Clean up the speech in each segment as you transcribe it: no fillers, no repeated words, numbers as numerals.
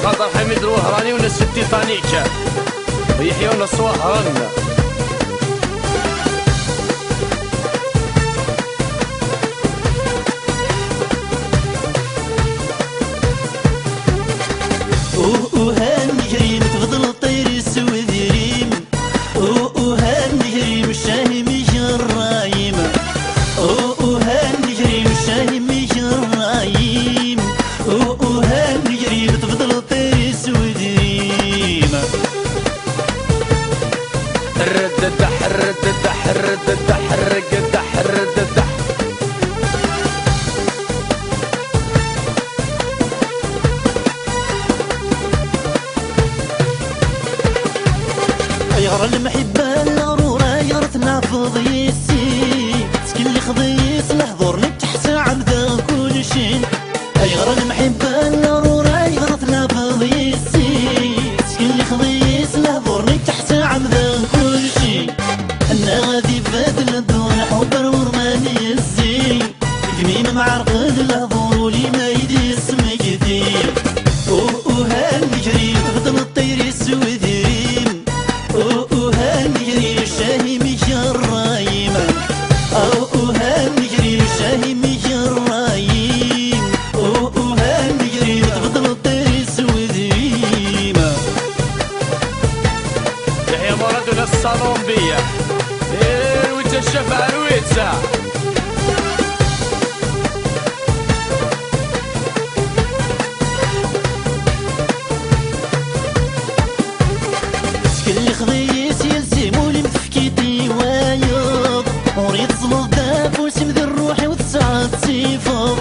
خاطر حميد الوهراني وناس التيتانيك ويحيوا ناس وهران. هالنجريم تفضل الطير السود ريم، هالنجريم الشاهي مش الرايم، هالنجريم الشاهي مش الرايم، هالنجريم تفضل الطير السود ريم. الرد الدح الرد الدح الرد الدح الرد الدح الرد الدح. يغرى المحبة الغرورة يغرتنا في ضيسي، سكن خضيس الحضور تحت عمدا كل شي. يغرى المحبة الغرورة يغرتنا في ضيسي، سكن خضيس الحضور تحت عمدا كل شي. انا غادي بادل الدور حب ورماني الزي، قميم معرقد الهضور ولي ما يدي اسمي جديد. هالنجري تفضل الطير السود ريم، هالنجري الشاهي مش الرايم، هالنجري الشاهي مش الرايم، هالنجري تفضل الطير السود ريم. يحيى مراد وناس الصالونبية ويتا الشفع رويتسا. اللي خضيس يلزم ولي متفكيتي وايض، وريد صلب داف وسمد الروحي وتسعة صفر.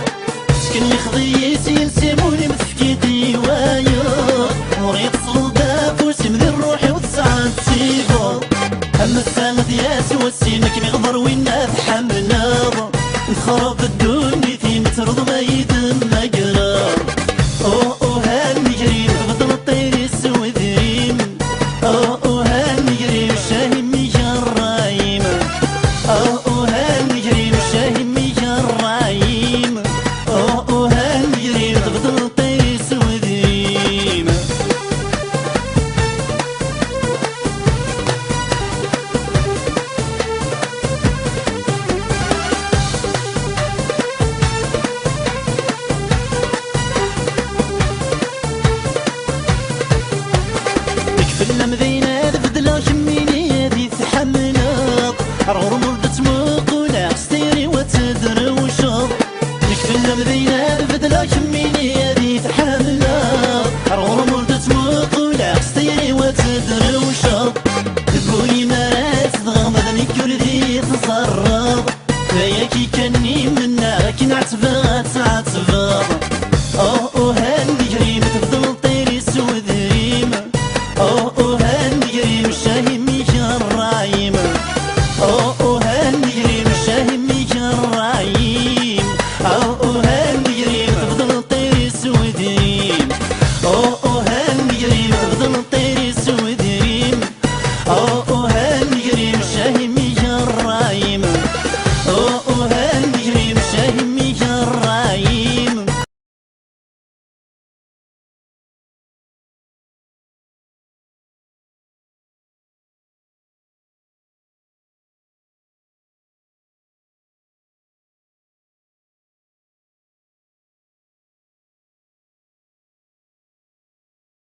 سكن اللي خضيس يلزم ولي متفكيتي وايض، وريد صلب داف وسمد الروحي وتسعة صفر. اما الثالث ياس والسين كي مغضر وين نحمل ناظر نخرب الدنيا